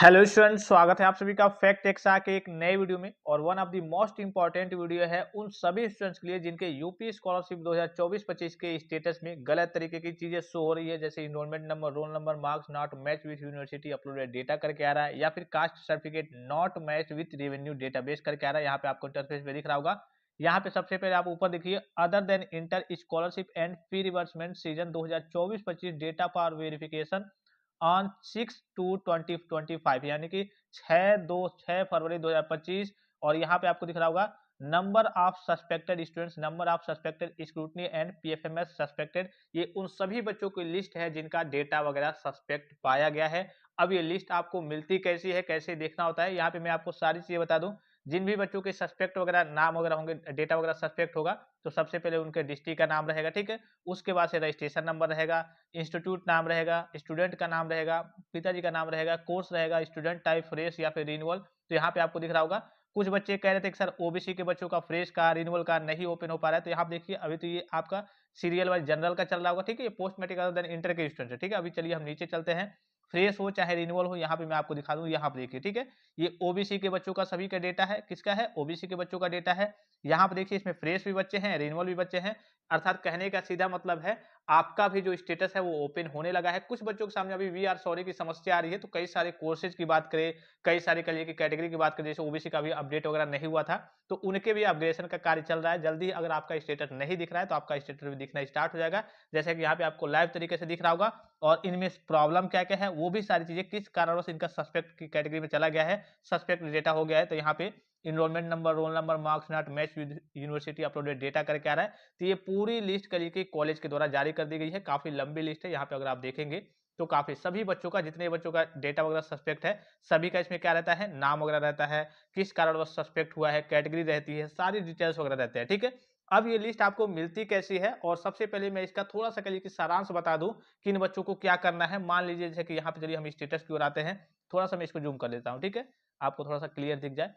Hello students, स्वागत है आप सभी का फैक्ट एक्सा के एक नए वीडियो में। और one of the most important video है उन सभी स्टूडेंट्स के लिए जिनके यूपी स्कॉलरशिप 2024-25 के स्टेटस में गलत तरीके की चीजें शो हो रही है, जैसे enrolment number, roll number, marks not match with university uploaded data करके आ रहा है, या फिर caste certificate not match with revenue database करके आ रहा है। यहाँ पे आपको इंटरफेस पे दिख रहा होगा। यहाँ पे सबसे पहले आप ऊपर देखिए, other than inter scholarship and fee reimbursement season 2024-25 data for verification on 6/2/2025, यानी कि 6 फरवरी 2025। और यहाँ पे आपको दिख रहा होगा number of suspected students, number of suspected scrutiny and PFMS suspected. ये उन सभी बच्चों की लिस्ट है जिनका डेटा वगैरह सस्पेक्ट पाया गया है। अब ये लिस्ट आपको मिलती कैसी है, कैसे देखना होता है, यहाँ पे मैं आपको सारी चीजें बता दूं। जिन भी बच्चों के सस्पेक्ट वगैरह नाम वगैरह होंगे, डेटा वगैरह सस्पेक्ट होगा, तो सबसे पहले उनके डिस्ट्रिक्ट का नाम रहेगा, ठीक है। उसके बाद से रजिस्ट्रेशन नंबर रहेगा, इंस्टीट्यूट नाम रहेगा, स्टूडेंट का नाम रहेगा, पिताजी का नाम रहेगा, कोर्स रहेगा, स्टूडेंट टाइप फ्रेश या फिर रिन्यूअल। तो यहाँ पे आपको दिख रहा होगा। कुछ बच्चे कह रहे थे कि सर ओबीसी के बच्चों का फ्रेश का रिन्यूअल का नहीं ओपन हो पा रहा है, तो यहाँ पे देखिए अभी तो ये आपका सीरियल वाइज जनरल का चल रहा होगा, ठीक है। ये post matric other than inter के स्टूडेंट है, ठीक है। अभी चलिए हम नीचे चलते हैं। फ्रेश हो चाहे रिन्यूअल हो, यहाँ पे मैं आपको दिखा दूं, यहाँ पे देखिए, ठीक है। ये ओबीसी के बच्चों का सभी का डेटा है, किसका है, ओबीसी के बच्चों का डेटा है। यहाँ पे देखिए इसमें फ्रेश भी बच्चे हैं, रिन्यूअल भी बच्चे हैं। अर्थात कहने का सीधा मतलब है आपका भी जो स्टेटस है वो ओपन होने लगा है। कुछ बच्चों के सामने अभी वी आर सॉरी की समस्या आ रही है, तो कई सारे कोर्सेज की बात करें, कई सारे करियर की कैटेगरी की बात करें, जैसे ओबीसी का भी अपडेट वगैरह नहीं हुआ था, तो उनके भी अपग्रेडेशन का कार्य चल रहा है। जल्दी अगर आपका स्टेटस नहीं दिख रहा है तो आपका स्टेटस भी दिखना स्टार्ट हो जाएगा, जैसे कि यहाँ पे आपको लाइव तरीके से दिख रहा होगा। और इनमें प्रॉब्लम क्या क्या है, वो भी सारी चीजें किस कारणवश इनका सस्पेक्ट की कैटेगरी में चला गया है, सस्पेक्ट डेटा हो गया है, तो यहाँ पे enrolment number, roll number, marks not match with university uploaded data करके आ रहा है। तो ये पूरी लिस्ट कल के कॉलेज के द्वारा जारी कर दी गई है, काफी लंबी लिस्ट है। यहाँ पे अगर आप देखेंगे तो काफी सभी बच्चों का, जितने बच्चों का डेटा वगैरह सस्पेक्ट है, सभी का इसमें क्या रहता है, नाम वगैरह रहता है, किस कारणवश सस्पेक्ट हुआ है, कैटेगरी रहती है, सारी डिटेल्स वगैरह रहते हैं, ठीक है। अब ये लिस्ट आपको मिलती कैसी है, और सबसे पहले मैं इसका थोड़ा सा कल की सारांश बता दूं कि इन बच्चों को क्या करना है। मान लीजिए जैसे कि यहाँ पे चलिए हम स्टेटस की ओर आते हैं, थोड़ा सा मैं इसको जूम कर लेता हूँ, ठीक है, आपको थोड़ा सा क्लियर दिख जाए।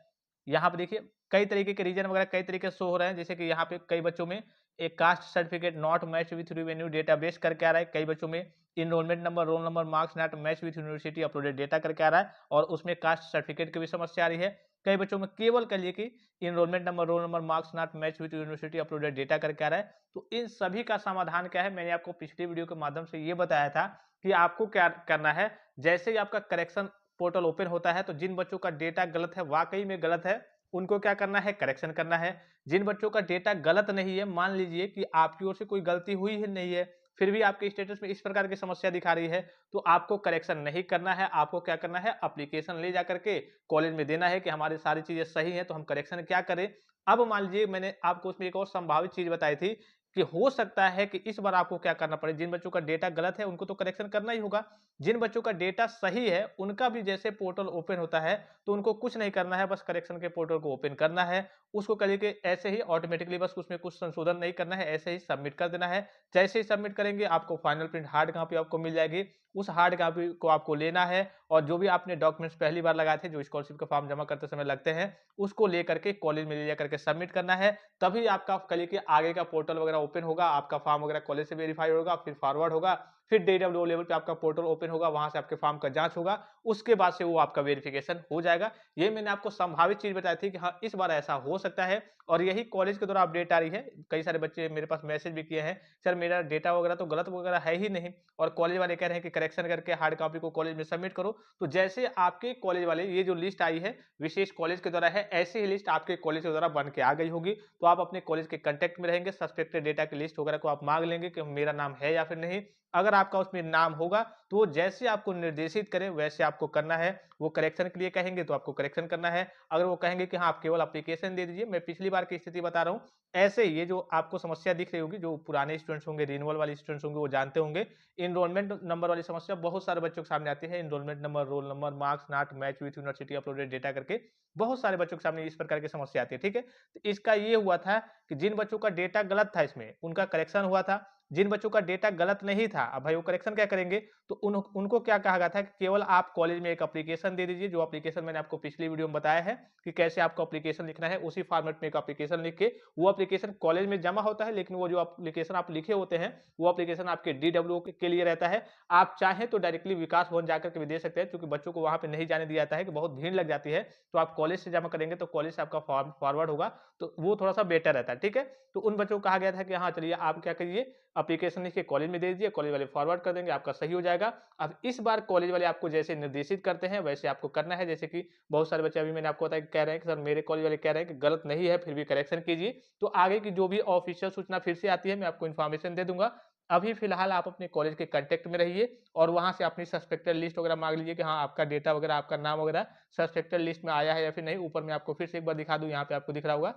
यहाँ पे देखिए कई तरीके के रीजन वगैरह कई तरीके से शो हो रहे हैं, जैसे कि यहाँ पे कई बच्चों में एक caste certificate not match with revenue database करके आ रहा है, कई बच्चों में enrolment number, roll number, marks not match with university uploaded data करके आ रहा है, और उसमें कास्ट सर्टिफिकेट की भी समस्या आ रही है। कई बच्चों में केवल कह लिए कि enrolment number, roll number, marks not match with university uploaded data करके आ रहा है। तो इन सभी का समाधान क्या है, मैंने आपको पिछली वीडियो के माध्यम से ये बताया था कि आपको क्या करना है। जैसे ही आपका करेक्शन पोर्टल ओपन होता है, तो जिन बच्चों का डेटा गलत है, वाकई में गलत है, उनको क्या करना है, करेक्शन करना है। जिन बच्चों का डेटा गलत नहीं है, मान लीजिए कि आपकी ओर से कोई गलती हुई ही नहीं है, फिर भी आपके स्टेटस में इस प्रकार की समस्या दिखा रही है, तो आपको करेक्शन नहीं करना है। आपको क्या करना है, एप्लीकेशन ले जाकर के कॉलेज में देना है कि हमारी सारी चीजें सही हैं, तो हम करेक्शन क्या करें। अब मान लीजिए मैंने आपको उसमें एक और संभावित चीज बताई थी कि हो सकता है कि इस बार आपको क्या करना पड़े, जिन बच्चों का डेटा गलत है उनको तो करेक्शन करना ही होगा। जिन बच्चों का डेटा सही है उनका भी जैसे पोर्टल ओपन होता है, तो उनको कुछ नहीं करना है, बस करेक्शन के पोर्टल को ओपन करना है। उसको करिए ऐसे ही ऑटोमेटिकली, बस उसमें कुछ संशोधन नहीं करना है, ऐसे ही सबमिट कर देना है। जैसे ही सबमिट करेंगे आपको फाइनल प्रिंट हार्ड कॉपी आपको मिल जाएगी। उस हार्ड कॉपी को आपको लेना है, और जो भी आपने डॉक्यूमेंट्स पहली बार लगाए थे, जो स्कॉलरशिप का फॉर्म जमा करते समय लगते हैं, उसको लेकर के कॉलेज में ले जाकर के सबमिट करना है। तभी आपका कल के आगे का पोर्टल वगैरह ओपन होगा, आपका फॉर्म वगैरह कॉलेज से वेरीफाई होगा, फिर फॉरवर्ड होगा, फिर डीडब्ल्यू लेवल पे आपका पोर्टल ओपन होगा, वहां से आपके फॉर्म का जांच होगा, उसके बाद से वो आपका वेरिफिकेशन हो जाएगा। ये मैंने आपको संभावित चीज बताई थी कि हाँ इस बार ऐसा हो सकता है, और यही कॉलेज के द्वारा अपडेट आ रही है। कई सारे बच्चे मेरे पास मैसेज भी किए हैं, सर मेरा डेटा वगैरह तो गलत वगैरह है ही नहीं, और कॉलेज वाले कह रहे हैं कि करेक्शन करके हार्ड कॉपी को कॉलेज में सबमिट करो। तो जैसे आपके कॉलेज वाले ये जो लिस्ट आई है विशेष कॉलेज के द्वारा है, ऐसी ही लिस्ट आपके कॉलेज के द्वारा बन के आ गई होगी। तो आप अपने कॉलेज के कांटेक्ट में रहेंगे, सस्पेक्टेड डेटा की लिस्ट वगैरह को आप मांग लेंगे कि मेरा नाम है या फिर नहीं। अगर आपका उसमें नाम होगा तो वो जैसे आपको निर्देशित करें वैसे आपको करना है। वो करेक्शन के लिए कहेंगे तो आपको करेक्शन करना है। अगर वो कहेंगे कि हाँ आप केवल एप्लीकेशन दे दीजिए, मैं पिछली बार की स्थिति बता रहा हूँ, ऐसे ही ये जो आपको समस्या दिख रही होगी, जो पुराने स्टूडेंट्स होंगे, रिन्यूअल वाले स्टूडेंट्स होंगे, वो जानते होंगे। इनरोलमेंट नंबर वाली समस्या बहुत सारे बच्चों के सामने आती है। Enrolment number, roll number, marks not match with university uploaded data करके बहुत सारे बच्चों के सामने इस प्रकार की समस्या आती है, ठीक है। तो इसका ये हुआ था कि जिन बच्चों का डेटा गलत था इसमें उनका करेक्शन हुआ था, जिन बच्चों का डेटा गलत नहीं था, अब भाई वो करेक्शन क्या करेंगे, तो उनको क्या कहा गया था कि केवल आप कॉलेज में एक एप्लीकेशन दे दीजिए, जो एप्लीकेशन मैंने आपको पिछली वीडियो में बताया है कि कैसे आपको एप्लीकेशन लिखना है। उसी फॉर्मेट में एक एप्लीकेशन लिख के वो एप्लीकेशन कॉलेज में जमा होता है, लेकिन वो जो एप्लीकेशन आप लिखे होते हैं वो एप्लीकेशन आपके डीडब्ल्यू के लिए रहता है। आप चाहें तो डायरेक्टली विकास भवन जाकर के भी दे सकते हैं, क्योंकि बच्चों को वहां पे नहीं जाने दिया जाता है कि बहुत भीड़ लग जाती है। तो आप कॉलेज से जमा करेंगे तो कॉलेज से आपका फॉर्म फॉरवर्ड होगा, तो वो थोड़ा सा बेटर रहता है। ठीक है, तो उन बच्चों को कहा गया था कि हाँ चलिए आप क्या करिए, एप्लीकेशन लिख के कॉलेज में दे दीजिए, कॉलेज वाले फॉरवर्ड कर देंगे, आपका सही हो जाएगा। अब इस बार कॉलेज वाले आपको जैसे निर्देशित करते हैं वैसे आपको करना है। जैसे कि बहुत सारे बच्चे अभी मैंने आपको बताया कह रहे हैं कि सर मेरे कॉलेज वाले कह रहे हैं कि गलत नहीं है, फिर भी करेक्शन कीजिए। तो आगे की जो भी ऑफिशियल सूचना फिर से आती है मैं आपको इन्फॉर्मेशन दे दूंगा। अभी फिलहाल आप अपने कॉलेज के कांटेक्ट में रहिए और वहां से अपनी सस्पेक्टेड लिस्ट वगैरह मांग लीजिए कि हाँ आपका डेटा वगैरह, आपका नाम वगैरह सस्पेक्टेड लिस्ट में आया है या फिर नहीं। ऊपर में आपको फिर से एक बार दिखा दूं, यहाँ पे आपको दिख रहा होगा,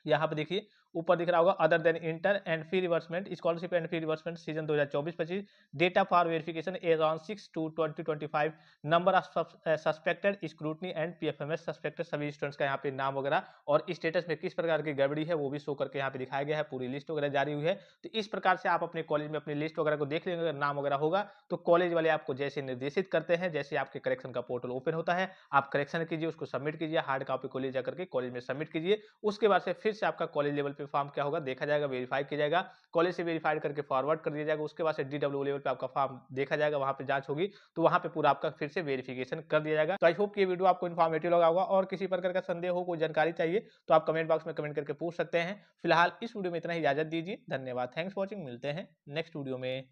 यहाँ पे देखिए ऊपर दिख रहा होगा other than inter and fee reimbursement, scholarship and fee reimbursement season 2024-25, data for verification as on 6/2/2025, number of suspected scrutiny and PFMS suspected, सभी स्टूडेंट्स का यहाँ पे नाम वगैरह और स्टेटस में किस प्रकार की गड़बड़ी है वो भी शो करके यहाँ पे दिखाया गया है। पूरी लिस्ट वगैरह जारी हुई है। तो इस प्रकार से आप अपने कॉलेज में अपनी लिस्ट वगैरह को देख लेंगे, अगर नाम वगैरह होगा तो कॉलेज वाले आपको जैसे निर्देशित करते हैं, जैसे आपके करेक्शन का पोर्टल ओपन होता है आप करेक्शन कीजिए, उसको सबमिट कीजिए, हार्ड कॉपी को ले जाकर के कॉलेज में सबमिट कीजिए। उसके बाद से फिर से आपका कॉलेज लेवल पे फॉर्म क्या होगा देखा जाएगा, वेरीफाई किया जाएगा, कॉलेज से वेरीफाइड करके फॉरवर्ड कर दिया जाएगा। उसके बाद से डीडब्ल्यू लेवल पे आपका फॉर्म देखा जाएगा, वहां पे जांच होगी, तो वहां पे पूरा आपका फिर से वेरिफिकेशन कर दिया जाएगा। तो आई होप कि ये वीडियो आपको इन्फॉर्मेटिव लगा होगा, और किसी प्रकार का संदेह हो, कोई जानकारी चाहिए तो आप कमेंट बॉक्स में कमेंट करके पूछ सकते हैं। फिलहाल इस वीडियो में इतना ही, इजाजत दीजिए, धन्यवाद, थैंक्स फॉर वॉचिंग, मिलते हैं नेक्स्ट वीडियो में।